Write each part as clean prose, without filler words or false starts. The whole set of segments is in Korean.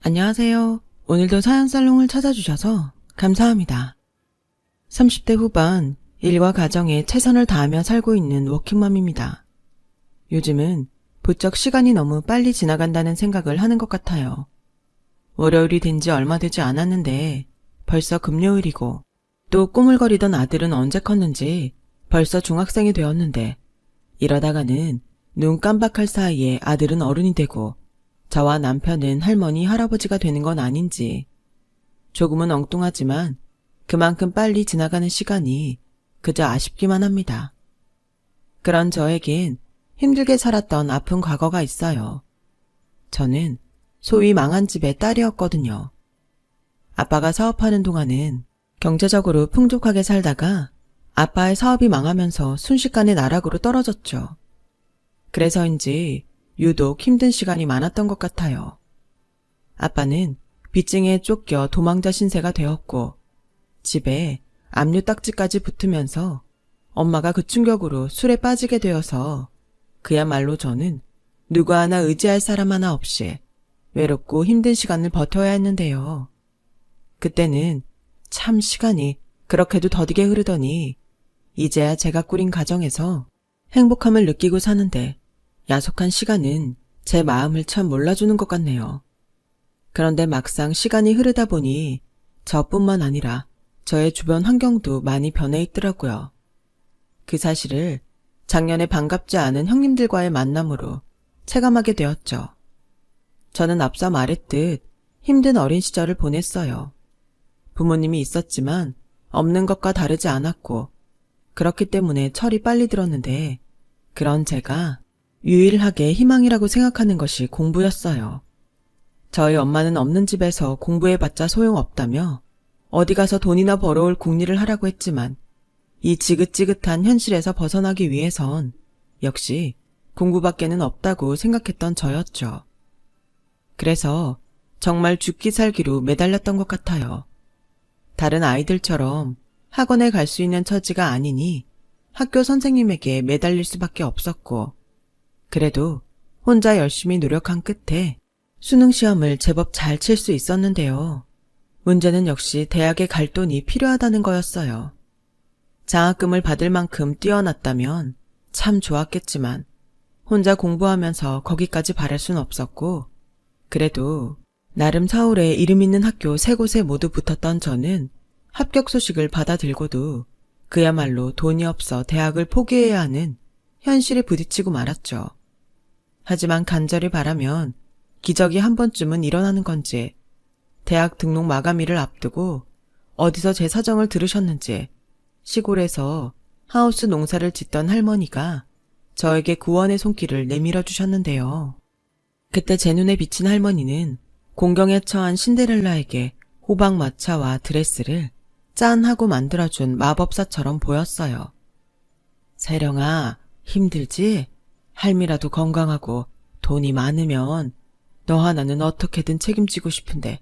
안녕하세요. 오늘도 사연살롱을 찾아주셔서 감사합니다. 30대 후반 일과 가정에 최선을 다하며 살고 있는 워킹맘입니다. 요즘은 부쩍 시간이 너무 빨리 지나간다는 생각을 하는 것 같아요. 월요일이 된 지 얼마 되지 않았는데 벌써 금요일이고, 또 꾸물거리던 아들은 언제 컸는지 벌써 중학생이 되었는데, 이러다가는 눈 깜박할 사이에 아들은 어른이 되고 저와 남편은 할머니, 할아버지가 되는 건 아닌지, 조금은 엉뚱하지만 그만큼 빨리 지나가는 시간이 그저 아쉽기만 합니다. 그런 저에겐 힘들게 살았던 아픈 과거가 있어요. 저는 소위 망한 집의 딸이었거든요. 아빠가 사업하는 동안은 경제적으로 풍족하게 살다가 아빠의 사업이 망하면서 순식간에 나락으로 떨어졌죠. 그래서인지 유독 힘든 시간이 많았던 것 같아요. 아빠는 빚증에 쫓겨 도망자 신세가 되었고, 집에 압류 딱지까지 붙으면서 엄마가 그 충격으로 술에 빠지게 되어서 그야말로 저는 누구 하나 의지할 사람 하나 없이 외롭고 힘든 시간을 버텨야 했는데요. 그때는 참 시간이 그렇게도 더디게 흐르더니 이제야 제가 꾸린 가정에서 행복함을 느끼고 사는데 야속한 시간은 제 마음을 참 몰라주는 것 같네요. 그런데 막상 시간이 흐르다 보니 저뿐만 아니라 저의 주변 환경도 많이 변해 있더라고요. 그 사실을 작년에 반갑지 않은 형님들과의 만남으로 체감하게 되었죠. 저는 앞서 말했듯 힘든 어린 시절을 보냈어요. 부모님이 있었지만 없는 것과 다르지 않았고, 그렇기 때문에 철이 빨리 들었는데, 그런 제가 유일하게 희망이라고 생각하는 것이 공부였어요. 저희 엄마는 없는 집에서 공부해봤자 소용없다며 어디 가서 돈이나 벌어올 궁리를 하라고 했지만, 이 지긋지긋한 현실에서 벗어나기 위해선 역시 공부밖에는 없다고 생각했던 저였죠. 그래서 정말 죽기 살기로 매달렸던 것 같아요. 다른 아이들처럼 학원에 갈 수 있는 처지가 아니니 학교 선생님에게 매달릴 수밖에 없었고, 그래도 혼자 열심히 노력한 끝에 수능 시험을 제법 잘 칠 수 있었는데요. 문제는 역시 대학에 갈 돈이 필요하다는 거였어요. 장학금을 받을 만큼 뛰어났다면 참 좋았겠지만 혼자 공부하면서 거기까지 바랄 순 없었고, 그래도 나름 서울에 이름 있는 학교 3곳에 모두 붙었던 저는 합격 소식을 받아들고도 그야말로 돈이 없어 대학을 포기해야 하는 현실에 부딪히고 말았죠. 하지만 간절히 바라면 기적이 한 번쯤은 일어나는 건지, 대학 등록 마감일을 앞두고 어디서 제 사정을 들으셨는지 시골에서 하우스 농사를 짓던 할머니가 저에게 구원의 손길을 내밀어 주셨는데요. 그때 제 눈에 비친 할머니는 공경에 처한 신데렐라에게 호박마차와 드레스를 짠하고 만들어준 마법사처럼 보였어요. 세령아, 힘들지? 할미라도 건강하고 돈이 많으면 너 하나는 어떻게든 책임지고 싶은데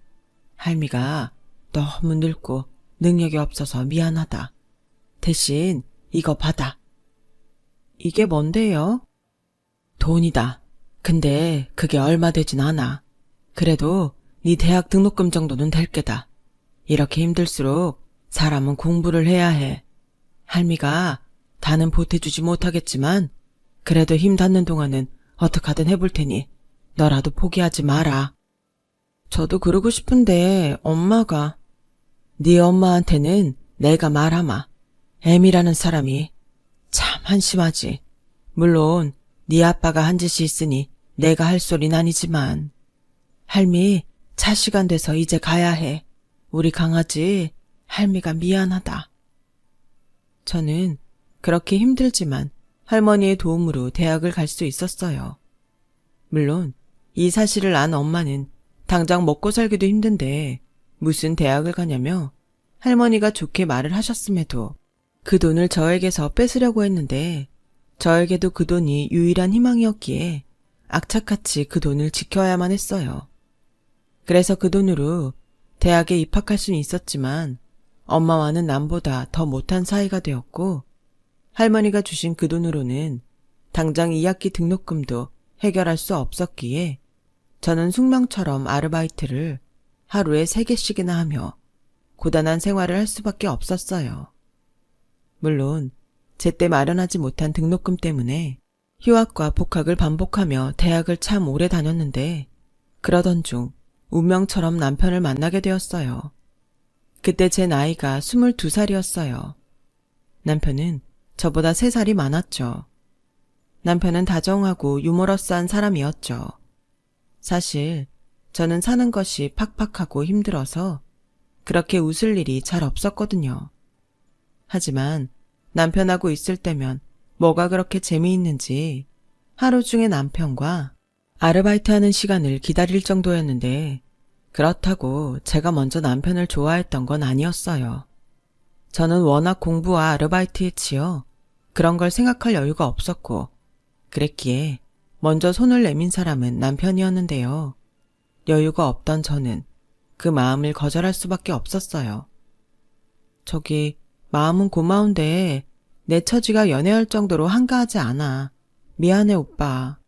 할미가 너무 늙고 능력이 없어서 미안하다. 대신 이거 받아. 이게 뭔데요? 돈이다. 근데 그게 얼마 되진 않아. 그래도 네 대학 등록금 정도는 될 게다. 이렇게 힘들수록 사람은 공부를 해야 해. 할미가 다는 보태주지 못하겠지만 그래도 힘 닿는 동안은 어떡하든 해볼 테니 너라도 포기하지 마라. 저도 그러고 싶은데 엄마가. 네 엄마한테는 내가 말하마. 애미라는 사람이 참 한심하지. 물론 네 아빠가 한 짓이 있으니 내가 할 소린 아니지만. 할미, 차 시간 돼서 이제 가야 해. 우리 강아지 할미가 미안하다. 저는 그렇게 힘들지만 할머니의 도움으로 대학을 갈 수 있었어요. 물론 이 사실을 안 엄마는 당장 먹고 살기도 힘든데 무슨 대학을 가냐며 할머니가 좋게 말을 하셨음에도 그 돈을 저에게서 뺏으려고 했는데, 저에게도 그 돈이 유일한 희망이었기에 악착같이 그 돈을 지켜야만 했어요. 그래서 그 돈으로 대학에 입학할 수는 있었지만 엄마와는 남보다 더 못한 사이가 되었고, 할머니가 주신 그 돈으로는 당장 2학기 등록금도 해결할 수 없었기에 저는 숙명처럼 아르바이트를 하루에 3개씩이나 하며 고단한 생활을 할 수밖에 없었어요. 물론 제때 마련하지 못한 등록금 때문에 휴학과 복학을 반복하며 대학을 참 오래 다녔는데 그러던 중 운명처럼 남편을 만나게 되었어요. 그때 제 나이가 22살이었어요. 남편은 저보다 3살이 많았죠. 남편은 다정하고 유머러스한 사람이었죠. 사실 저는 사는 것이 팍팍하고 힘들어서 그렇게 웃을 일이 잘 없었거든요. 하지만 남편하고 있을 때면 뭐가 그렇게 재미있는지 하루 중에 남편과 아르바이트하는 시간을 기다릴 정도였는데 그렇다고 제가 먼저 남편을 좋아했던 건 아니었어요. 저는 워낙 공부와 아르바이트에 치여 그런 걸 생각할 여유가 없었고 그랬기에 먼저 손을 내민 사람은 남편이었는데요. 여유가 없던 저는 그 마음을 거절할 수밖에 없었어요. 저기 마음은 고마운데 내 처지가 연애할 정도로 한가하지 않아. 미안해 오빠.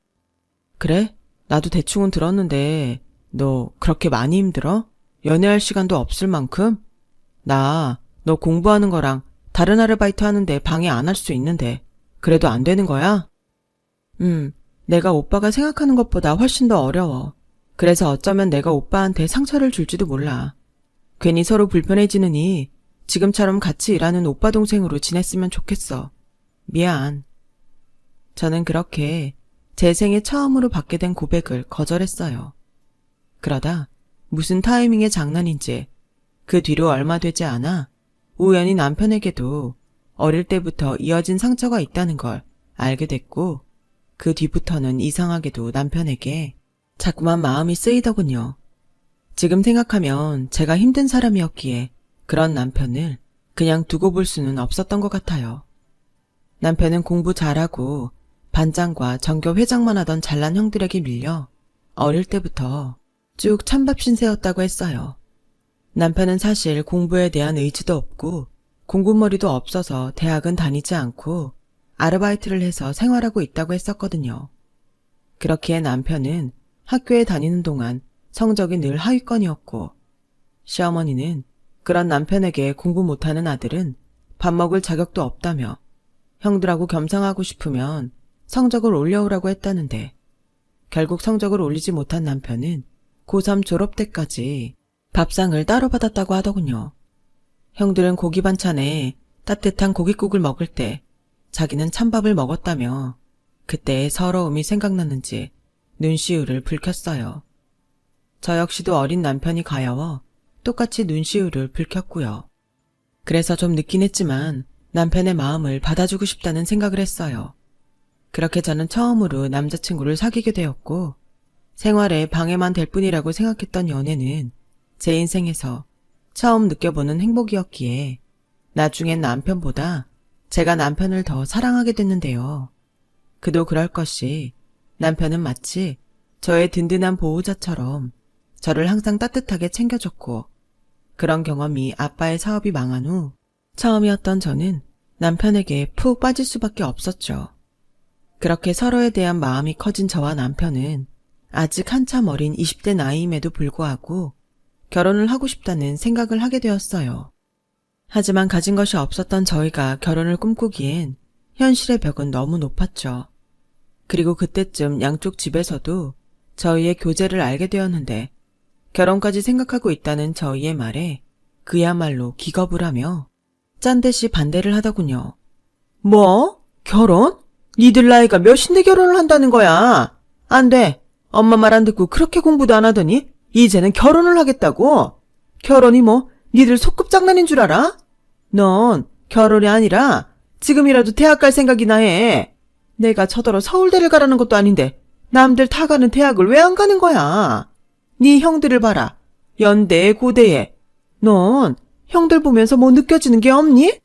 그래? 나도 대충은 들었는데 너 그렇게 많이 힘들어? 연애할 시간도 없을 만큼? 나 너 공부하는 거랑 다른 아르바이트 하는데 방해 안 할 수 있는데 그래도 안 되는 거야? 내가 오빠가 생각하는 것보다 훨씬 더 어려워. 그래서 어쩌면 내가 오빠한테 상처를 줄지도 몰라. 괜히 서로 불편해지느니 지금처럼 같이 일하는 오빠 동생으로 지냈으면 좋겠어. 미안. 저는 그렇게 제 생애 처음으로 받게 된 고백을 거절했어요. 그러다 무슨 타이밍의 장난인지 그 뒤로 얼마 되지 않아 우연히 남편에게도 어릴 때부터 이어진 상처가 있다는 걸 알게 됐고 그 뒤부터는 이상하게도 남편에게 자꾸만 마음이 쓰이더군요. 지금 생각하면 제가 힘든 사람이었기에 그런 남편을 그냥 두고 볼 수는 없었던 것 같아요. 남편은 공부 잘하고 반장과 전교 회장만 하던 잘난 형들에게 밀려 어릴 때부터 쭉 찬밥 신세였다고 했어요. 남편은 사실 공부에 대한 의지도 없고 공부머리도 없어서 대학은 다니지 않고 아르바이트를 해서 생활하고 있다고 했었거든요. 그렇기에 남편은 학교에 다니는 동안 성적이 늘 하위권이었고 시어머니는 그런 남편에게 공부 못하는 아들은 밥 먹을 자격도 없다며 형들하고 겸상하고 싶으면 성적을 올려오라고 했다는데 결국 성적을 올리지 못한 남편은 고3 졸업 때까지 밥상을 따로 받았다고 하더군요. 형들은 고기 반찬에 따뜻한 고깃국을 먹을 때 자기는 찬밥을 먹었다며 그때의 서러움이 생각났는지 눈시울을 붉혔어요. 저 역시도 어린 남편이 가여워 똑같이 눈시울을 붉혔고요. 그래서 좀 늦긴 했지만 남편의 마음을 받아주고 싶다는 생각을 했어요. 그렇게 저는 처음으로 남자친구를 사귀게 되었고 생활에 방해만 될 뿐이라고 생각했던 연애는 제 인생에서 처음 느껴보는 행복이었기에 나중엔 남편보다 제가 남편을 더 사랑하게 됐는데요. 그도 그럴 것이 남편은 마치 저의 든든한 보호자처럼 저를 항상 따뜻하게 챙겨줬고 그런 경험이 아빠의 사업이 망한 후 처음이었던 저는 남편에게 푹 빠질 수밖에 없었죠. 그렇게 서로에 대한 마음이 커진 저와 남편은 아직 한참 어린 20대 나이임에도 불구하고 결혼을 하고 싶다는 생각을 하게 되었어요. 하지만 가진 것이 없었던 저희가 결혼을 꿈꾸기엔 현실의 벽은 너무 높았죠. 그리고 그때쯤 양쪽 집에서도 저희의 교제를 알게 되었는데 결혼까지 생각하고 있다는 저희의 말에 그야말로 기겁을 하며 짠듯이 반대를 하더군요. 뭐? 결혼? 니들 나이가 몇인데 결혼을 한다는 거야? 안 돼. 엄마 말 안 듣고 그렇게 공부도 안 하더니 이제는 결혼을 하겠다고? 결혼이 뭐 니들 소꿉장난인 줄 알아? 넌 결혼이 아니라 지금이라도 대학 갈 생각이나 해. 내가 저더러 서울대를 가라는 것도 아닌데 남들 다 가는 대학을 왜 안 가는 거야? 네 형들을 봐라. 연대에 고대에. 넌 형들 보면서 뭐 느껴지는 게 없니?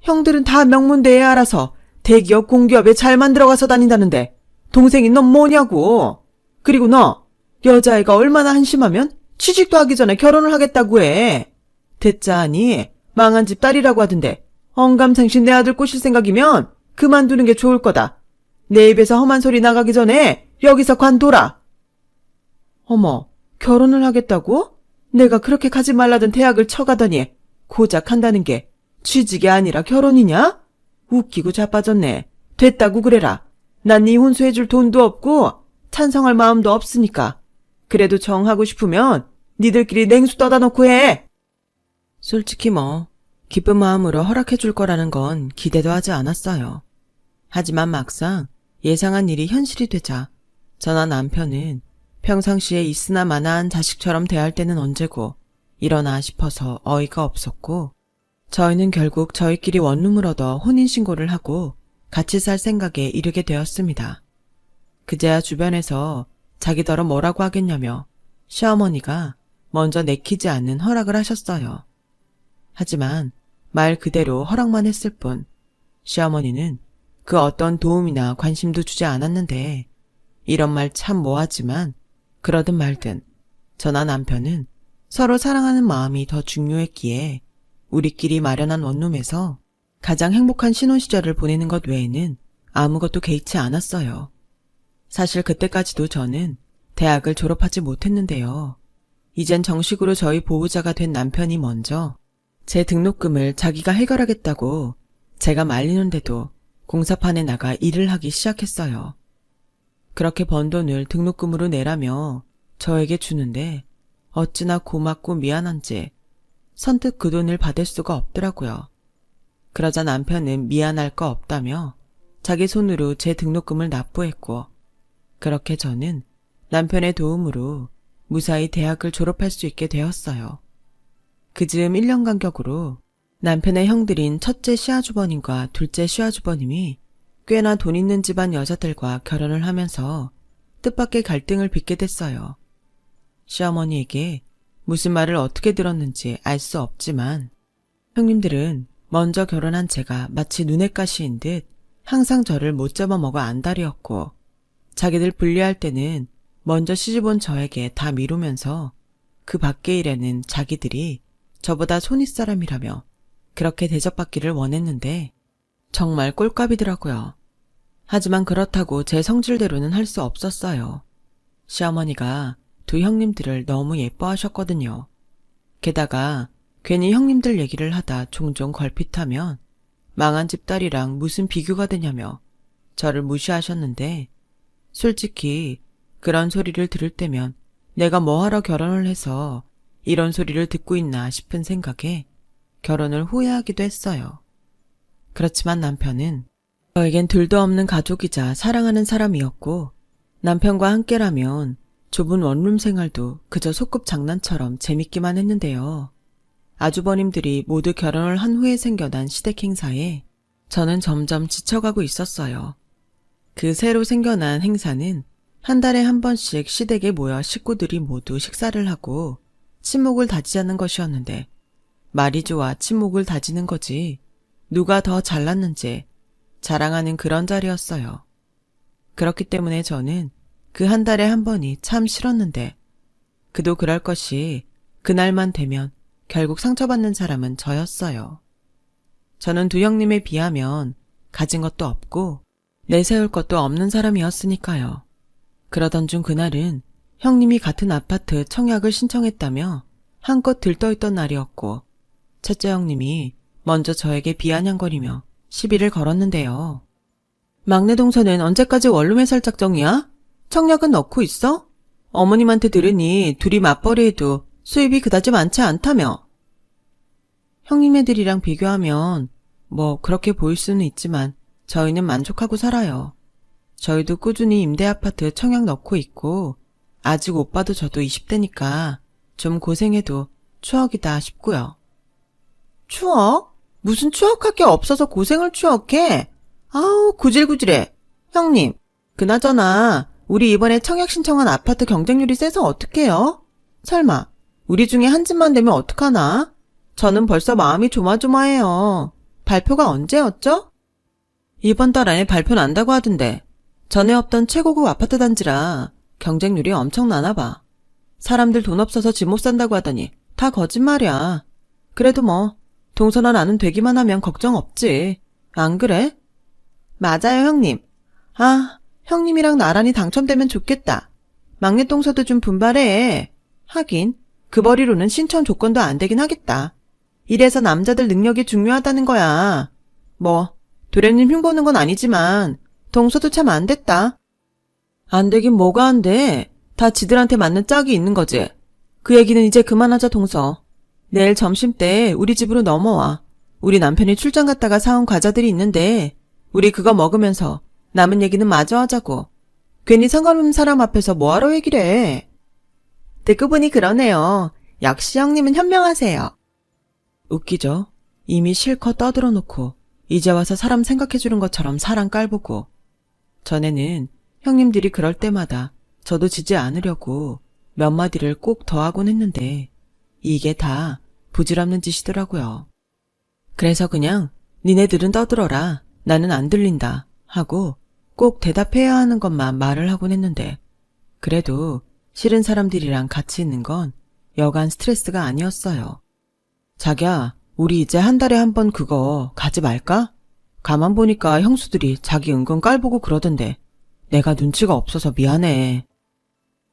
형들은 다 명문대에 알아서 대기업 공기업에 잘 만들어가서 다닌다는데 동생이 넌 뭐냐고. 그리고 너 여자애가 얼마나 한심하면 취직도 하기 전에 결혼을 하겠다고 해. 듣자 하니 망한 집 딸이라고 하던데 언감생심 내 아들 꼬실 생각이면 그만두는 게 좋을 거다. 내 입에서 험한 소리 나가기 전에 여기서 관둬라. 어머, 결혼을 하겠다고? 내가 그렇게 가지 말라던 대학을 쳐가더니 고작 한다는 게 취직이 아니라 결혼이냐? 웃기고 자빠졌네. 됐다고 그래라. 난 네 혼수해줄 돈도 없고 찬성할 마음도 없으니까. 그래도 정하고 싶으면 니들끼리 냉수 떠다 놓고 해. 솔직히 기쁜 마음으로 허락해줄 거라는 건 기대도 하지 않았어요. 하지만 막상 예상한 일이 현실이 되자 저나 남편은 평상시에 있으나 마나한 자식처럼 대할 때는 언제고 이러나 싶어서 어이가 없었고, 저희는 결국 저희끼리 원룸을 얻어 혼인신고를 하고 같이 살 생각에 이르게 되었습니다. 그제야 주변에서 자기더러 뭐라고 하겠냐며 시어머니가 먼저 내키지 않는 허락을 하셨어요. 하지만 말 그대로 허락만 했을 뿐 시어머니는 그 어떤 도움이나 관심도 주지 않았는데, 이런 말 참 뭐하지만 그러든 말든 저나 남편은 서로 사랑하는 마음이 더 중요했기에 우리끼리 마련한 원룸에서 가장 행복한 신혼 시절을 보내는 것 외에는 아무것도 개의치 않았어요. 사실 그때까지도 저는 대학을 졸업하지 못했는데요. 이젠 정식으로 저희 보호자가 된 남편이 먼저 제 등록금을 자기가 해결하겠다고 제가 말리는데도 공사판에 나가 일을 하기 시작했어요. 그렇게 번 돈을 등록금으로 내라며 저에게 주는데 어찌나 고맙고 미안한지 선뜻 그 돈을 받을 수가 없더라고요. 그러자 남편은 미안할 거 없다며 자기 손으로 제 등록금을 납부했고, 그렇게 저는 남편의 도움으로 무사히 대학을 졸업할 수 있게 되었어요. 그 즈음 1년 간격으로 남편의 형들인 첫째 시아주버님과 둘째 시아주버님이 꽤나 돈 있는 집안 여자들과 결혼을 하면서 뜻밖의 갈등을 빚게 됐어요. 시어머니에게 무슨 말을 어떻게 들었는지 알 수 없지만 형님들은 먼저 결혼한 제가 마치 눈엣 가시인 듯 항상 저를 못 잡아먹어 안달이었고, 자기들 분리할 때는 먼저 시집온 저에게 다 미루면서 그 밖의 일에는 자기들이 저보다 손윗사람이라며 그렇게 대접받기를 원했는데 정말 꼴값이더라고요. 하지만 그렇다고 제 성질대로는 할 수 없었어요. 시어머니가 두 형님들을 너무 예뻐하셨거든요. 게다가 괜히 형님들 얘기를 하다 종종 걸핏하면 망한 집딸이랑 무슨 비교가 되냐며 저를 무시하셨는데, 솔직히 그런 소리를 들을 때면 내가 뭐하러 결혼을 해서 이런 소리를 듣고 있나 싶은 생각에 결혼을 후회하기도 했어요. 그렇지만 남편은 저에겐 둘도 없는 가족이자 사랑하는 사람이었고, 남편과 함께라면 좁은 원룸 생활도 그저 소꿉 장난처럼 재밌기만 했는데요. 아주버님들이 모두 결혼을 한 후에 생겨난 시댁 행사에 저는 점점 지쳐가고 있었어요. 그 새로 생겨난 행사는 한 달에 한 번씩 시댁에 모여 식구들이 모두 식사를 하고 친목을 다지자는 것이었는데, 말이 좋아 친목을 다지는 거지 누가 더 잘났는지 자랑하는 그런 자리였어요. 그렇기 때문에 저는 그 한 달에 한 번이 참 싫었는데, 그도 그럴 것이 그날만 되면 결국 상처받는 사람은 저였어요. 저는 두 형님에 비하면 가진 것도 없고 내세울 것도 없는 사람이었으니까요. 그러던 중 그날은 형님이 같은 아파트 청약을 신청했다며 한껏 들떠있던 날이었고, 첫째 형님이 먼저 저에게 비아냥거리며 시비를 걸었는데요. 막내 동서는 언제까지 원룸에 살 작정이야? 청약은 넣고 있어? 어머님한테 들으니 둘이 맞벌이해도 수입이 그다지 많지 않다며. 형님네들이랑 비교하면 뭐 그렇게 보일 수는 있지만 저희는 만족하고 살아요. 저희도 꾸준히 임대아파트 청약 넣고 있고, 아직 오빠도 저도 20대니까 좀 고생해도 추억이다 싶고요. 추억? 무슨 추억할 게 없어서 고생을 추억해? 아우 구질구질해. 형님, 그나저나 우리 이번에 청약 신청한 아파트 경쟁률이 세서 어떡해요? 설마 우리 중에 한 집만 되면 어떡하나? 저는 벌써 마음이 조마조마해요. 발표가 언제였죠? 이번 달 안에 발표 난다고 하던데, 전에 없던 최고급 아파트 단지라 경쟁률이 엄청나나 봐. 사람들 돈 없어서 집 못 산다고 하더니 다 거짓말이야. 그래도 뭐 동서나 나는 되기만 하면 걱정 없지. 안 그래? 맞아요, 형님. 아, 형님이랑 나란히 당첨되면 좋겠다. 막내 동서도 좀 분발해. 하긴 그 벌이로는 신청 조건도 안 되긴 하겠다. 이래서 남자들 능력이 중요하다는 거야. 뭐 도련님 흉보는 건 아니지만 동서도 참 안 됐다. 안 되긴 뭐가 안 돼. 다 지들한테 맞는 짝이 있는 거지. 그 얘기는 이제 그만하자 동서. 내일 점심때 우리 집으로 넘어와. 우리 남편이 출장 갔다가 사온 과자들이 있는데 우리 그거 먹으면서 남은 얘기는 마저 하자고. 괜히 상관없는 사람 앞에서 뭐하러 얘기를 해. 듣고 보니 그러네요. 역시 형님은 현명하세요. 웃기죠? 이미 실컷 떠들어 놓고 이제 와서 사람 생각해주는 것처럼 사람 깔보고. 전에는 형님들이 그럴 때마다 저도 지지 않으려고 몇 마디를 꼭 더 하곤 했는데 이게 다 부질없는 짓이더라고요. 그래서 그냥 니네들은 떠들어라. 나는 안 들린다 하고 꼭 대답해야 하는 것만 말을 하곤 했는데 그래도 싫은 사람들이랑 같이 있는 건 여간 스트레스가 아니었어요. 자기야, 우리 이제 한 달에 한 번 그거 가지 말까? 가만 보니까 형수들이 자기 은근 깔보고 그러던데 내가 눈치가 없어서 미안해.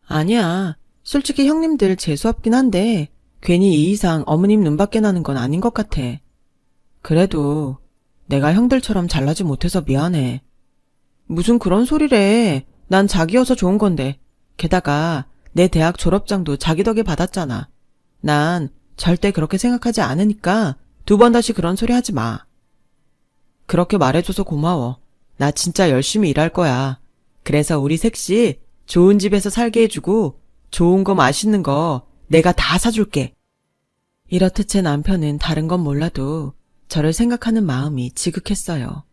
아니야. 솔직히 형님들 재수없긴 한데 괜히 이 이상 어머님 눈밖에 나는 건 아닌 것 같아. 그래도 내가 형들처럼 잘나지 못해서 미안해. 무슨 그런 소리래. 난 자기여서 좋은 건데. 게다가 내 대학 졸업장도 자기 덕에 받았잖아. 난 절대 그렇게 생각하지 않으니까 두 번 다시 그런 소리 하지 마. 그렇게 말해줘서 고마워. 나 진짜 열심히 일할 거야. 그래서 우리 셋이 좋은 집에서 살게 해주고 좋은 거 맛있는 거 내가 다 사줄게. 이렇듯 제 남편은 다른 건 몰라도 저를 생각하는 마음이 지극했어요.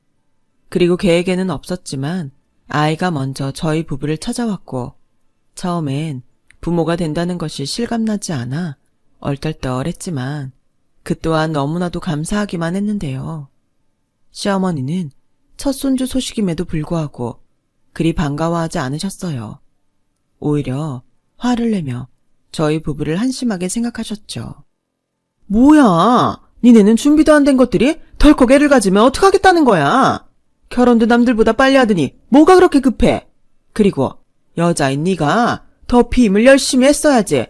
그리고 계획에는 없었지만 아이가 먼저 저희 부부를 찾아왔고 처음엔 부모가 된다는 것이 실감나지 않아 얼떨떨했지만 그 또한 너무나도 감사하기만 했는데요. 시어머니는 첫 손주 소식임에도 불구하고 그리 반가워하지 않으셨어요. 오히려 화를 내며 저희 부부를 한심하게 생각하셨죠. 뭐야, 니네는 준비도 안 된 것들이 덜컥 애를 가지면 어떡하겠다는 거야. 결혼도 남들보다 빨리 하더니 뭐가 그렇게 급해. 그리고 여자인 네가 더 피임을 열심히 했어야지.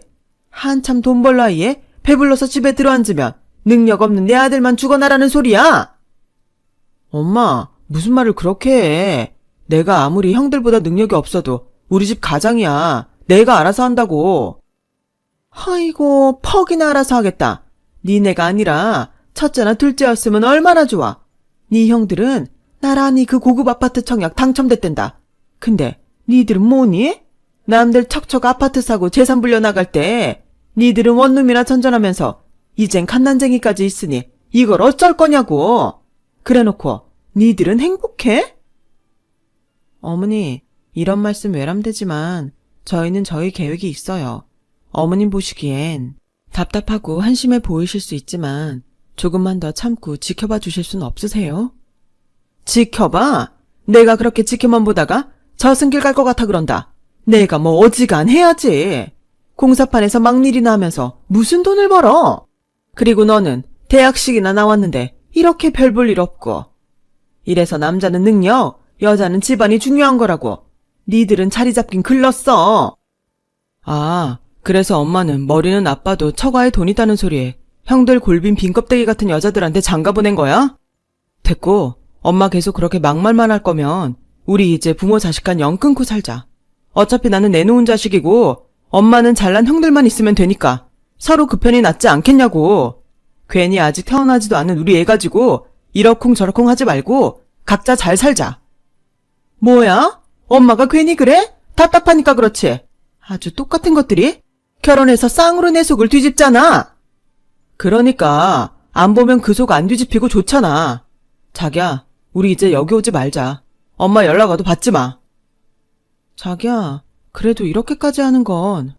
한참 돈 벌 나이에 배불러서 집에 들어앉으면 능력 없는 내 아들만 죽어나라는 소리야. 엄마, 무슨 말을 그렇게 해. 내가 아무리 형들보다 능력이 없어도 우리 집 가장이야. 내가 알아서 한다고. 아이고, 퍽이나 알아서 하겠다. 니네가 아니라 첫째나 둘째였으면 얼마나 좋아. 니 형들은 나란히 그 고급 아파트 청약 당첨됐댄다. 근데 니들은 뭐니? 남들 척척 아파트 사고 재산 불려나갈 때 니들은 원룸이나 전전하면서 이젠 갓난쟁이까지 있으니 이걸 어쩔 거냐고. 그래놓고 니들은 행복해? 어머니, 이런 말씀 외람되지만 저희는 저희 계획이 있어요. 어머님 보시기엔 답답하고 한심해 보이실 수 있지만 조금만 더 참고 지켜봐 주실 순 없으세요? 지켜봐? 내가 그렇게 지켜만 보다가 저승길 갈 것 같아 그런다. 내가 뭐 어지간해야지. 공사판에서 막일이나 하면서 무슨 돈을 벌어? 그리고 너는 대학식이나 나왔는데 이렇게 별 볼 일 없고. 이래서 남자는 능력, 여자는 집안이 중요한 거라고. 니들은 자리 잡긴 글렀어. 아, 그래서 엄마는 머리는 나빠도 처가에 돈 있다는 소리에 형들 골빈 빈껍데기 같은 여자들한테 장가 보낸 거야? 됐고, 엄마 계속 그렇게 막말만 할 거면 우리 이제 부모 자식 간 영 끊고 살자. 어차피 나는 내놓은 자식이고 엄마는 잘난 형들만 있으면 되니까 서로 그 편이 낫지 않겠냐고. 괜히 아직 태어나지도 않은 우리 애 가지고 이러쿵저러쿵 하지 말고 각자 잘 살자. 뭐야? 엄마가 괜히 그래? 답답하니까 그렇지. 아주 똑같은 것들이 결혼해서 쌍으로 내 속을 뒤집잖아. 그러니까 안 보면 그 속 안 뒤집히고 좋잖아. 자기야, 우리 이제 여기 오지 말자. 엄마 연락 와도 받지 마. 자기야, 그래도 이렇게까지 하는 건.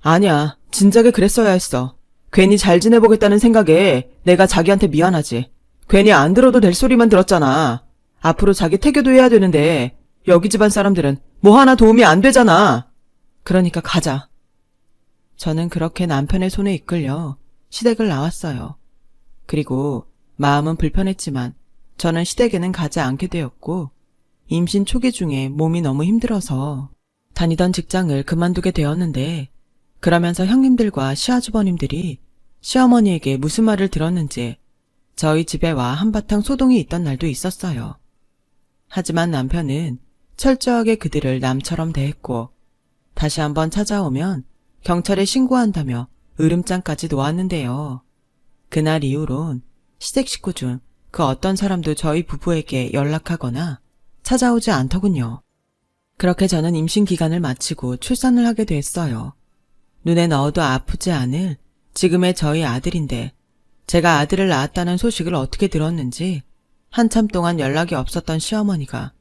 아니야, 진작에 그랬어야 했어. 괜히 잘 지내보겠다는 생각에 내가 자기한테 미안하지. 괜히 안 들어도 될 소리만 들었잖아. 앞으로 자기 태교도 해야 되는데 여기 집안 사람들은 뭐 하나 도움이 안 되잖아. 그러니까 가자. 저는 그렇게 남편의 손에 이끌려 시댁을 나왔어요. 그리고 마음은 불편했지만 저는 시댁에는 가지 않게 되었고 임신 초기 중에 몸이 너무 힘들어서 다니던 직장을 그만두게 되었는데 그러면서 형님들과 시아주버님들이 시어머니에게 무슨 말을 들었는지 저희 집에 와 한바탕 소동이 있던 날도 있었어요. 하지만 남편은 철저하게 그들을 남처럼 대했고 다시 한번 찾아오면 경찰에 신고한다며 으름장까지 놓았는데요. 그날 이후론 시댁 식구 중 그 어떤 사람도 저희 부부에게 연락하거나 찾아오지 않더군요. 그렇게 저는 임신 기간을 마치고 출산을 하게 됐어요. 눈에 넣어도 아프지 않을 지금의 저희 아들인데 제가 아들을 낳았다는 소식을 어떻게 들었는지 한참 동안 연락이 없었던 시어머니가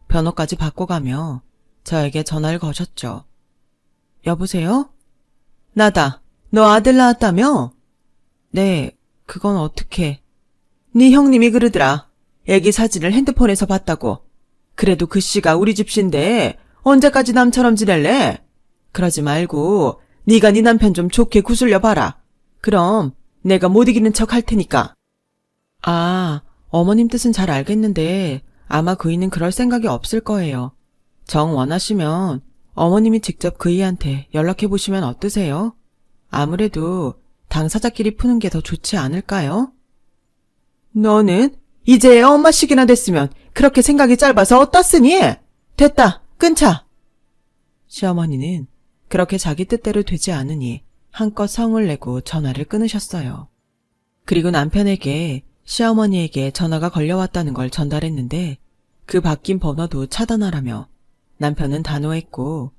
번호까지 바꿔가며 저에게 전화를 거셨죠. 여보세요? 나다. 너 아들 낳았다며? 네, 그건 어떻게... 네 형님이 그러더라. 애기 사진을 핸드폰에서 봤다고. 그래도 그 씨가 우리 집신데 언제까지 남처럼 지낼래? 그러지 말고 네가 네 남편 좀 좋게 구슬려 봐라. 그럼 내가 못 이기는 척 할 테니까. 아, 어머님 뜻은 잘 알겠는데 아마 그이는 그럴 생각이 없을 거예요. 정 원하시면 어머님이 직접 그이한테 연락해 보시면 어떠세요? 아무래도 당사자끼리 푸는 게 더 좋지 않을까요? 너는 이제 엄마씩이나 됐으면 그렇게 생각이 짧아서 어떻으니? 됐다, 끊자. 시어머니는 그렇게 자기 뜻대로 되지 않으니 한껏 성을 내고 전화를 끊으셨어요. 그리고 남편에게 시어머니에게 전화가 걸려왔다는 걸 전달했는데 그 바뀐 번호도 차단하라며 남편은 단호했고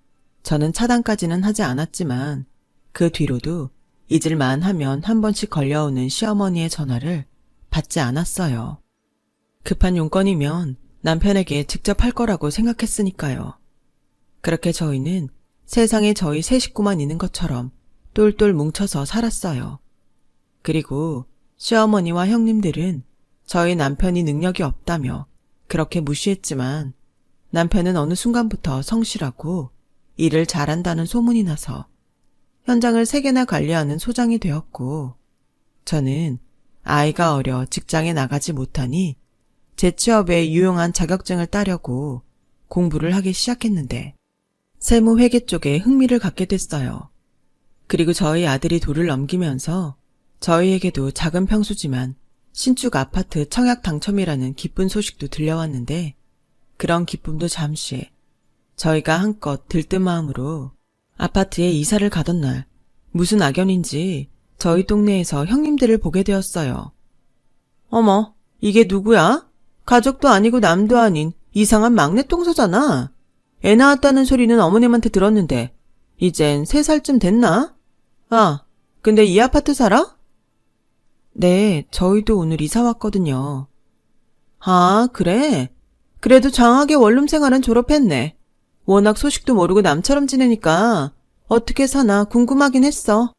저는 차단까지는 하지 않았지만 그 뒤로도 잊을만 하면 한 번씩 걸려오는 시어머니의 전화를 받지 않았어요. 급한 용건이면 남편에게 직접 할 거라고 생각했으니까요. 그렇게 저희는 세상에 저희 세 식구만 있는 것처럼 똘똘 뭉쳐서 살았어요. 그리고 시어머니와 형님들은 저희 남편이 능력이 없다며 그렇게 무시했지만 남편은 어느 순간부터 성실하고 일을 잘한다는 소문이 나서 현장을 3개나 관리하는 소장이 되었고 저는 아이가 어려 직장에 나가지 못하니 재취업에 유용한 자격증을 따려고 공부를 하기 시작했는데 세무회계 쪽에 흥미를 갖게 됐어요. 그리고 저희 아들이 돌을 넘기면서 저희에게도 작은 평수지만 신축 아파트 청약 당첨이라는 기쁜 소식도 들려왔는데 그런 기쁨도 잠시 저희가 한껏 들뜬 마음으로 아파트에 이사를 가던 날 무슨 악연인지 저희 동네에서 형님들을 보게 되었어요. 어머, 이게 누구야? 가족도 아니고 남도 아닌 이상한 막내 똥소잖아. 애 낳았다는 소리는 어머님한테 들었는데 이젠 3살쯤 됐나? 아, 근데 이 아파트 살아? 네, 저희도 오늘 이사 왔거든요. 아, 그래? 그래도 장하게 원룸 생활은 졸업했네. 워낙 소식도 모르고 남처럼 지내니까 어떻게 사나 궁금하긴 했어.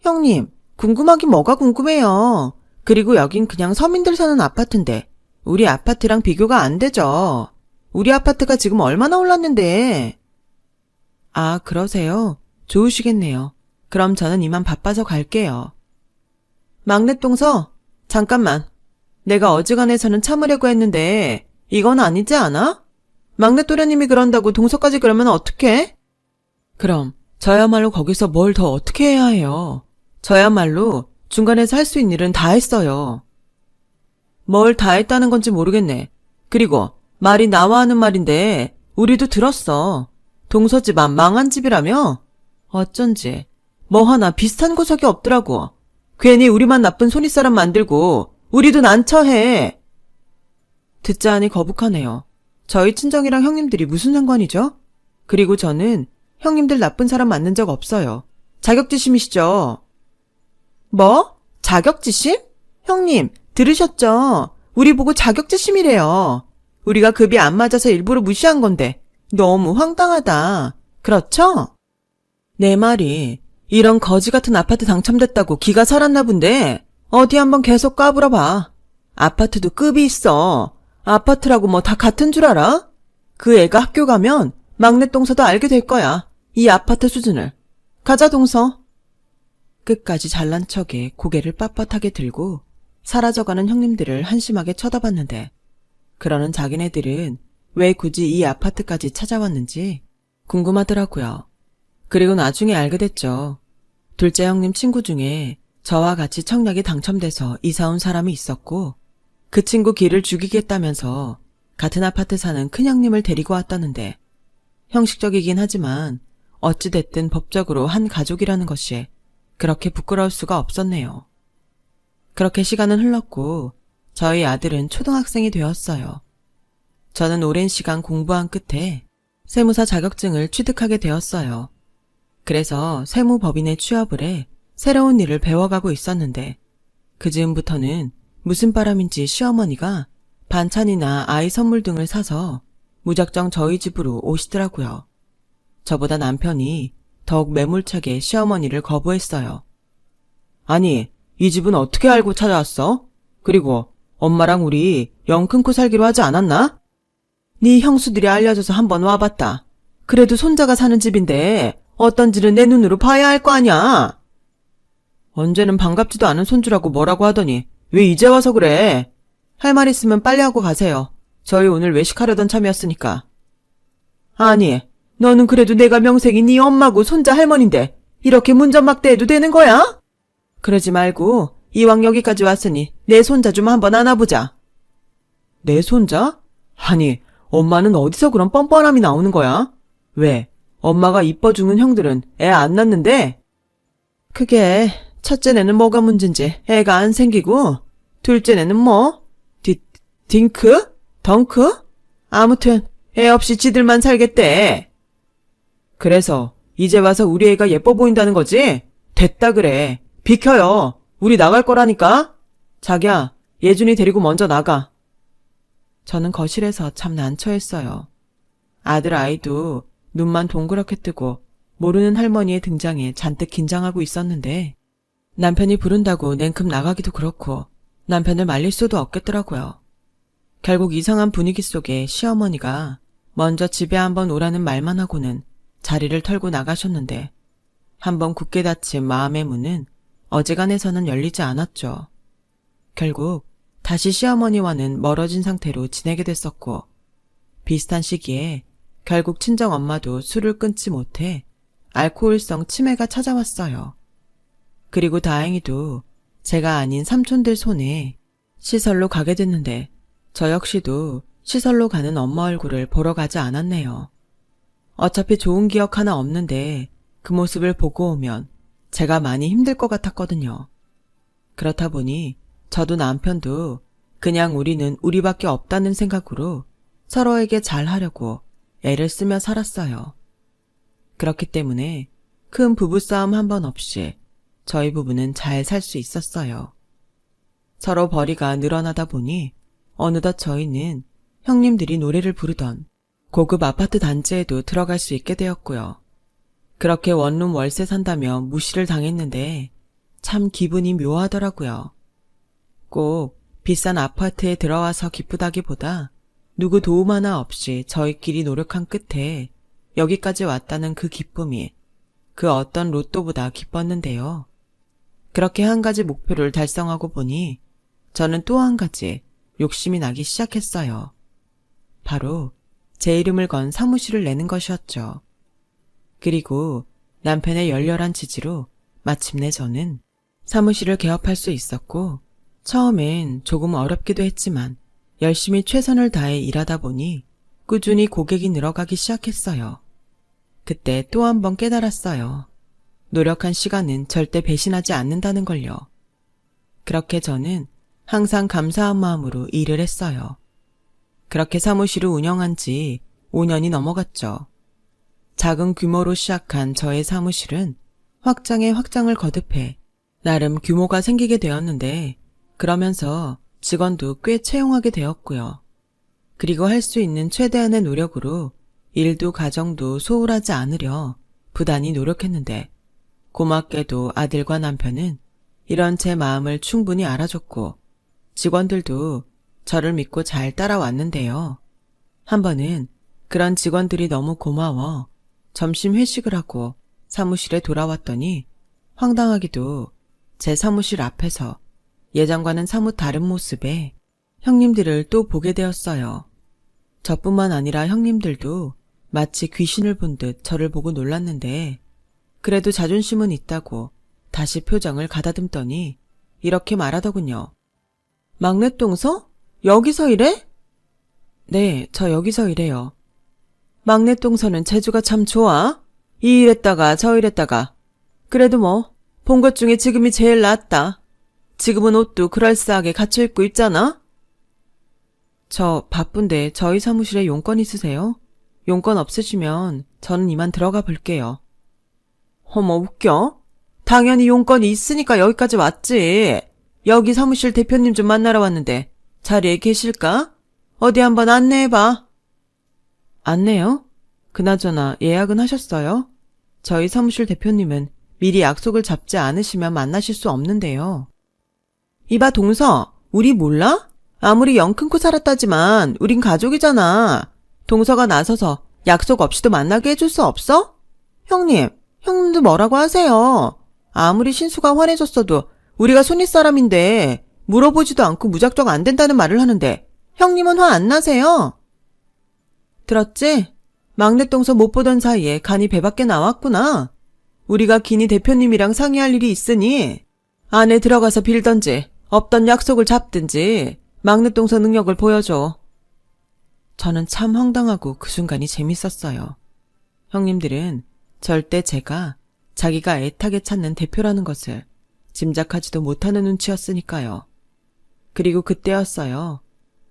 형님, 궁금하긴 뭐가 궁금해요. 그리고 여긴 그냥 서민들 사는 아파트인데 우리 아파트랑 비교가 안 되죠. 우리 아파트가 지금 얼마나 올랐는데. 아, 그러세요? 좋으시겠네요. 그럼 저는 이만 바빠서 갈게요. 막내 똥서, 잠깐만. 내가 어지간해서는 참으려고 했는데 이건 아니지 않아? 막내 또래님이 그런다고 동서까지 그러면 어떡해? 그럼 저야말로 거기서 뭘 더 어떻게 해야 해요? 저야말로 중간에서 할 수 있는 일은 다 했어요. 뭘 다 했다는 건지 모르겠네. 그리고 말이 나와 하는 말인데 우리도 들었어. 동서 집안 망한 집이라며? 어쩐지 뭐 하나 비슷한 구석이 없더라고. 괜히 우리만 나쁜 손윗사람 만들고 우리도 난처해. 듣자 하니 거북하네요. 저희 친정이랑 형님들이 무슨 상관이죠? 그리고 저는 형님들 나쁜 사람 만난 적 없어요. 자격지심이시죠? 뭐? 자격지심? 형님, 들으셨죠? 우리 보고 자격지심이래요. 우리가 급이 안 맞아서 일부러 무시한 건데 너무 황당하다. 그렇죠? 내 말이 이런 거지 같은 아파트 당첨됐다고 기가 살았나 본데 어디 한번 계속 까불어봐. 아파트도 급이 있어. 아파트라고 뭐 다 같은 줄 알아? 그 애가 학교 가면 막내 동서도 알게 될 거야. 이 아파트 수준을. 가자 동서. 끝까지 잘난 척에 고개를 빳빳하게 들고 사라져가는 형님들을 한심하게 쳐다봤는데 그러는 자기네들은 왜 굳이 이 아파트까지 찾아왔는지 궁금하더라고요. 그리고 나중에 알게 됐죠. 둘째 형님 친구 중에 저와 같이 청약이 당첨돼서 이사 온 사람이 있었고 그 친구 길을 죽이겠다면서 같은 아파트 사는 큰형님을 데리고 왔다는데 형식적이긴 하지만 어찌됐든 법적으로 한 가족이라는 것이 그렇게 부끄러울 수가 없었네요. 그렇게 시간은 흘렀고 저희 아들은 초등학생이 되었어요. 저는 오랜 시간 공부한 끝에 세무사 자격증을 취득하게 되었어요. 그래서 세무법인에 취업을 해 새로운 일을 배워가고 있었는데 그 즈음부터는 무슨 바람인지 시어머니가 반찬이나 아이 선물 등을 사서 무작정 저희 집으로 오시더라고요. 저보다 남편이 더욱 매몰차게 시어머니를 거부했어요. 아니, 이 집은 어떻게 알고 찾아왔어? 그리고 엄마랑 우리 영 끊고 살기로 하지 않았나? 네 형수들이 알려줘서 한번 와봤다. 그래도 손자가 사는 집인데 어떤지는 내 눈으로 봐야 할 거 아냐? 언제는 반갑지도 않은 손주라고 뭐라고 하더니 왜 이제 와서 그래? 할 말 있으면 빨리 하고 가세요. 저희 오늘 외식하려던 참이었으니까. 아니, 너는 그래도 내가 명색이 네 엄마고 손자 할머니인데 이렇게 문전막대해도 되는 거야? 그러지 말고 이왕 여기까지 왔으니 내 손자 좀 한번 안아보자. 내 손자? 아니, 엄마는 어디서 그런 뻔뻔함이 나오는 거야? 왜? 엄마가 이뻐 죽는 형들은 애 안 낳는데? 그게 첫째네는 뭐가 문제인지 애가 안 생기고 둘째네는 뭐? 딩크? 덩크? 아무튼 애 없이 지들만 살겠대. 그래서 이제 와서 우리 애가 예뻐 보인다는 거지? 됐다 그래. 비켜요. 우리 나갈 거라니까. 자기야, 예준이 데리고 먼저 나가. 저는 거실에서 참 난처했어요. 아들 아이도 눈만 동그랗게 뜨고 모르는 할머니의 등장에 잔뜩 긴장하고 있었는데 남편이 부른다고 냉큼 나가기도 그렇고 남편을 말릴 수도 없겠더라고요. 결국 이상한 분위기 속에 시어머니가 먼저 집에 한번 오라는 말만 하고는 자리를 털고 나가셨는데 한번 굳게 닫힌 마음의 문은 어지간해서는 열리지 않았죠. 결국 다시 시어머니와는 멀어진 상태로 지내게 됐었고 비슷한 시기에 결국 친정엄마도 술을 끊지 못해 알코올성 치매가 찾아왔어요. 그리고 다행히도 제가 아닌 삼촌들 손에 시설로 가게 됐는데 저 역시도 시설로 가는 엄마 얼굴을 보러 가지 않았네요. 어차피 좋은 기억 하나 없는데 그 모습을 보고 오면 제가 많이 힘들 것 같았거든요. 그렇다 보니 저도 남편도 그냥 우리는 우리밖에 없다는 생각으로 서로에게 잘하려고 애를 쓰며 살았어요. 그렇기 때문에 큰 부부싸움 한 번 없이 저희 부부는 잘 살 수 있었어요. 서로 벌이가 늘어나다 보니 어느덧 저희는 형님들이 노래를 부르던 고급 아파트 단지에도 들어갈 수 있게 되었고요. 그렇게 원룸 월세 산다며 무시를 당했는데 참 기분이 묘하더라고요. 꼭 비싼 아파트에 들어와서 기쁘다기보다 누구 도움 하나 없이 저희끼리 노력한 끝에 여기까지 왔다는 그 기쁨이 그 어떤 로또보다 기뻤는데요. 그렇게 한 가지 목표를 달성하고 보니 저는 또 한 가지 욕심이 나기 시작했어요. 바로 제 이름을 건 사무실을 내는 것이었죠. 그리고 남편의 열렬한 지지로 마침내 저는 사무실을 개업할 수 있었고 처음엔 조금 어렵기도 했지만 열심히 최선을 다해 일하다 보니 꾸준히 고객이 늘어가기 시작했어요. 그때 또 한 번 깨달았어요. 노력한 시간은 절대 배신하지 않는다는 걸요. 그렇게 저는 항상 감사한 마음으로 일을 했어요. 그렇게 사무실을 운영한 지 5년이 넘어갔죠. 작은 규모로 시작한 저의 사무실은 확장에 확장을 거듭해 나름 규모가 생기게 되었는데 그러면서 직원도 꽤 채용하게 되었고요. 그리고 할 수 있는 최대한의 노력으로 일도 가정도 소홀하지 않으려 부단히 노력했는데 고맙게도 아들과 남편은 이런 제 마음을 충분히 알아줬고 직원들도 저를 믿고 잘 따라왔는데요. 한 번은 그런 직원들이 너무 고마워 점심 회식을 하고 사무실에 돌아왔더니 황당하게도 제 사무실 앞에서 예전과는 사뭇 다른 모습의 형님들을 또 보게 되었어요. 저뿐만 아니라 형님들도 마치 귀신을 본 듯 저를 보고 놀랐는데 그래도 자존심은 있다고 다시 표정을 가다듬더니 이렇게 말하더군요. 막내 동서? 여기서 일해? 네, 저 여기서 일해요. 막내 동서는 재주가 참 좋아. 이 일했다가 저 일했다가. 그래도 뭐 본 것 중에 지금이 제일 낫다. 지금은 옷도 그럴싸하게 갖춰 입고 있잖아. 저 바쁜데 저희 사무실에 용건 있으세요? 용건 없으시면 저는 이만 들어가 볼게요. 어머 웃겨? 당연히 용건이 있으니까 여기까지 왔지. 여기 사무실 대표님 좀 만나러 왔는데 자리에 계실까? 어디 한번 안내해봐. 안내요? 그나저나 예약은 하셨어요? 저희 사무실 대표님은 미리 약속을 잡지 않으시면 만나실 수 없는데요. 이봐 동서, 우리 몰라? 아무리 영 큰코 살았다지만 우린 가족이잖아. 동서가 나서서 약속 없이도 만나게 해줄 수 없어? 형님도 뭐라고 하세요. 아무리 신수가 화내줬어도 우리가 손윗 사람인데 물어보지도 않고 무작정 안 된다는 말을 하는데 형님은 화 안 나세요? 들었지? 막내 동서 못 보던 사이에 간이 배 밖에 나왔구나. 우리가 기니 대표님이랑 상의할 일이 있으니 안에 들어가서 빌던지 없던 약속을 잡든지 막내 동서 능력을 보여줘. 저는 참 황당하고 그 순간이 재밌었어요. 형님들은 절대 제가 자기가 애타게 찾는 대표라는 것을 짐작하지도 못하는 눈치였으니까요. 그리고 그때였어요.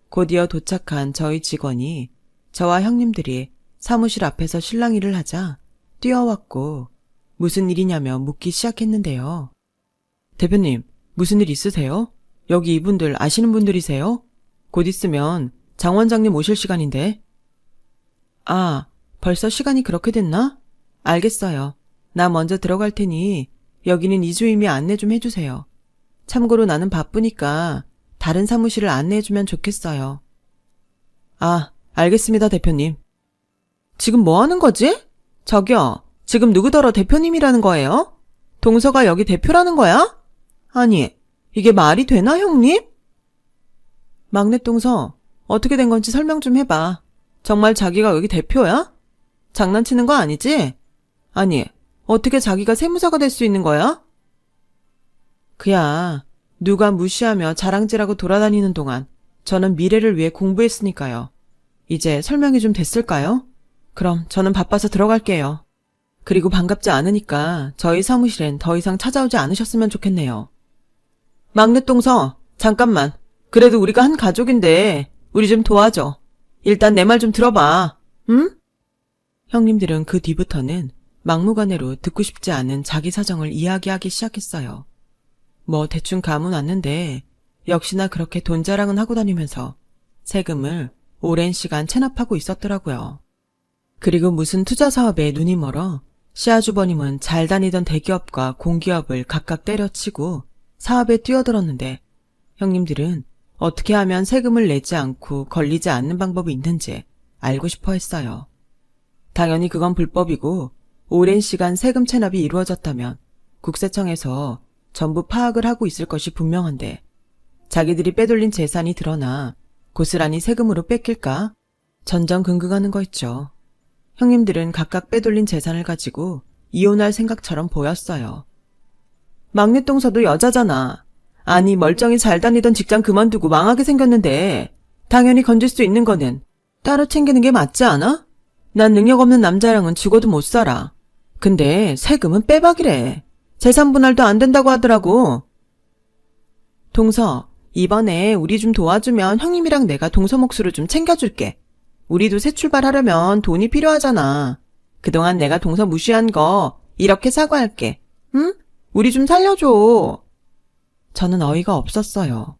곧이어 도착한 저희 직원이 저와 형님들이 사무실 앞에서 실랑이를 하자 뛰어왔고 무슨 일이냐며 묻기 시작했는데요. 대표님, 무슨 일 있으세요? 여기 이분들 아시는 분들이세요? 곧 있으면 장 원장님 오실 시간인데. 아, 벌써 시간이 그렇게 됐나? 알겠어요. 나 먼저 들어갈 테니 여기는 이주임이 안내 좀 해주세요. 참고로 나는 바쁘니까 다른 사무실을 안내해주면 좋겠어요. 아, 알겠습니다, 대표님. 지금 뭐 하는 거지? 저기요, 지금 누구더러 대표님이라는 거예요? 동서가 여기 대표라는 거야? 아니, 이게 말이 되나, 형님? 막내 동서, 어떻게 된 건지 설명 좀 해봐. 정말 자기가 여기 대표야? 장난치는 거 아니지? 아니, 어떻게 자기가 세무사가 될 수 있는 거야? 그야, 누가 무시하며 자랑질하고 돌아다니는 동안 저는 미래를 위해 공부했으니까요. 이제 설명이 좀 됐을까요? 그럼 저는 바빠서 들어갈게요. 그리고 반갑지 않으니까 저희 사무실엔 더 이상 찾아오지 않으셨으면 좋겠네요. 막내 동서, 잠깐만. 그래도 우리가 한 가족인데 우리 좀 도와줘. 일단 내 말 좀 들어봐. 응? 형님들은 그 뒤부터는 막무가내로 듣고 싶지 않은 자기 사정을 이야기하기 시작했어요. 뭐 대충 감은 왔는데 역시나 그렇게 돈 자랑은 하고 다니면서 세금을 오랜 시간 체납하고 있었더라고요. 그리고 무슨 투자 사업에 눈이 멀어 시아주버님은 잘 다니던 대기업과 공기업을 각각 때려치고 사업에 뛰어들었는데 형님들은 어떻게 하면 세금을 내지 않고 걸리지 않는 방법이 있는지 알고 싶어 했어요. 당연히 그건 불법이고 오랜 시간 세금 체납이 이루어졌다면 국세청에서 전부 파악을 하고 있을 것이 분명한데 자기들이 빼돌린 재산이 드러나 고스란히 세금으로 뺏길까 전전긍긍하는 거 있죠. 형님들은 각각 빼돌린 재산을 가지고 이혼할 생각처럼 보였어요. 막내 동서도 여자잖아. 아니 멀쩡히 잘 다니던 직장 그만두고 망하게 생겼는데 당연히 건질 수 있는 거는 따로 챙기는 게 맞지 않아? 난 능력 없는 남자랑은 죽어도 못 살아. 근데 세금은 빼박이래. 재산 분할도 안 된다고 하더라고. 동서, 이번에 우리 좀 도와주면 형님이랑 내가 동서 몫으로 좀 챙겨줄게. 우리도 새 출발하려면 돈이 필요하잖아. 그동안 내가 동서 무시한 거 이렇게 사과할게. 응? 우리 좀 살려줘. 저는 어이가 없었어요.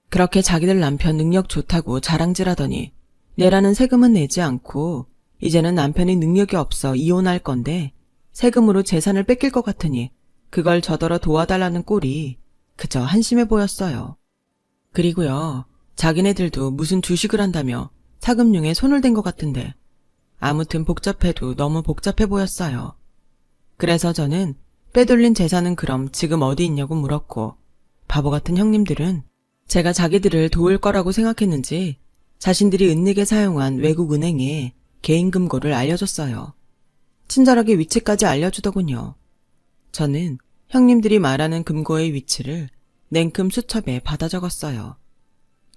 그렇게 자기들 남편 능력 좋다고 자랑질하더니 내라는 세금은 내지 않고 이제는 남편이 능력이 없어 이혼할 건데 세금으로 재산을 뺏길 것 같으니 그걸 저더러 도와달라는 꼴이 그저 한심해 보였어요. 그리고요, 자기네들도 무슨 주식을 한다며 사금융에 손을 댄 것 같은데 아무튼 복잡해도 너무 복잡해 보였어요. 그래서 저는 빼돌린 재산은 그럼 지금 어디 있냐고 물었고 바보 같은 형님들은 제가 자기들을 도울 거라고 생각했는지 자신들이 은닉에 사용한 외국 은행에 개인 금고를 알려줬어요. 친절하게 위치까지 알려주더군요. 저는 형님들이 말하는 금고의 위치를 냉큼 수첩에 받아 적었어요.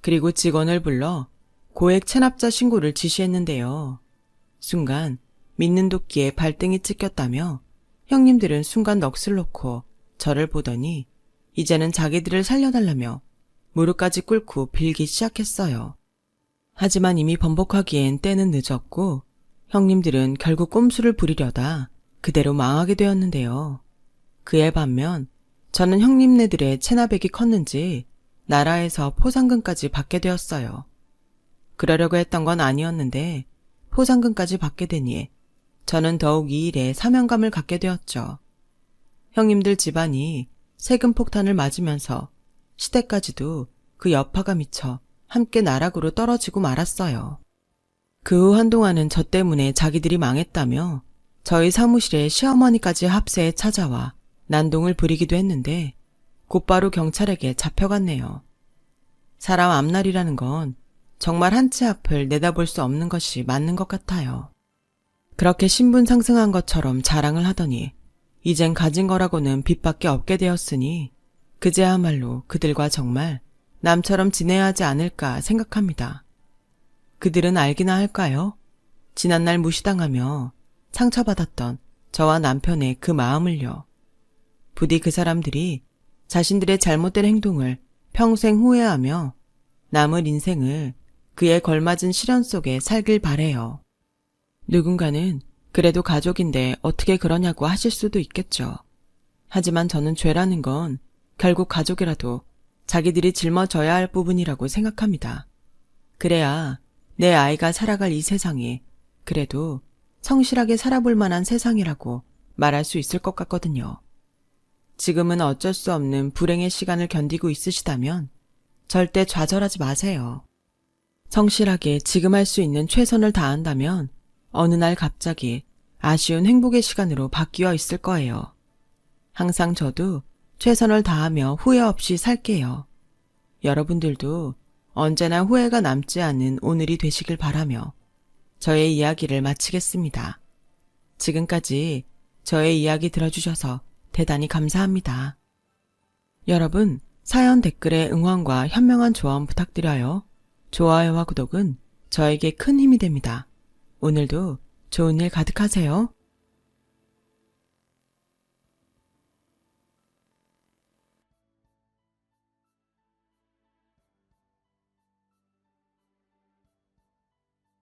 그리고 직원을 불러 고액 체납자 신고를 지시했는데요. 순간 믿는 도끼에 발등이 찍혔다며 형님들은 순간 넋을 놓고 저를 보더니 이제는 자기들을 살려달라며 무릎까지 꿇고 빌기 시작했어요. 하지만 이미 번복하기엔 때는 늦었고 형님들은 결국 꼼수를 부리려다 그대로 망하게 되었는데요. 그에 반면 저는 형님네들의 체납액이 컸는지 나라에서 포상금까지 받게 되었어요. 그러려고 했던 건 아니었는데 포상금까지 받게 되니 저는 더욱 이 일에 사명감을 갖게 되었죠. 형님들 집안이 세금 폭탄을 맞으면서 시댁까지도 그 여파가 미쳐 함께 나락으로 떨어지고 말았어요. 그 후 한동안은 저 때문에 자기들이 망했다며 저희 사무실에 시어머니까지 합세에 찾아와 난동을 부리기도 했는데 곧바로 경찰에게 잡혀갔네요. 사람 앞날이라는 건 정말 한 치 앞을 내다볼 수 없는 것이 맞는 것 같아요. 그렇게 신분 상승한 것처럼 자랑을 하더니 이젠 가진 거라고는 빚밖에 없게 되었으니 그제야말로 그들과 정말 남처럼 지내야 하지 않을까 생각합니다. 그들은 알기나 할까요? 지난날 무시당하며 상처받았던 저와 남편의 그 마음을요. 부디 그 사람들이 자신들의 잘못된 행동을 평생 후회하며 남을 인생을 그에 걸맞은 시련 속에 살길 바래요. 누군가는 그래도 가족인데 어떻게 그러냐고 하실 수도 있겠죠. 하지만 저는 죄라는 건 결국 가족이라도 자기들이 짊어져야 할 부분이라고 생각합니다. 그래야 내 아이가 살아갈 이 세상이 그래도 성실하게 살아볼 만한 세상이라고 말할 수 있을 것 같거든요. 지금은 어쩔 수 없는 불행의 시간을 견디고 있으시다면 절대 좌절하지 마세요. 성실하게 지금 할 수 있는 최선을 다한다면 어느 날 갑자기 아쉬운 행복의 시간으로 바뀌어 있을 거예요. 항상 저도 최선을 다하며 후회 없이 살게요. 여러분들도 언제나 후회가 남지 않은 오늘이 되시길 바라며 저의 이야기를 마치겠습니다. 지금까지 저의 이야기 들어주셔서 대단히 감사합니다. 여러분, 사연 댓글에 응원과 현명한 조언 부탁드려요. 좋아요와 구독은 저에게 큰 힘이 됩니다. 오늘도 좋은 일 가득하세요.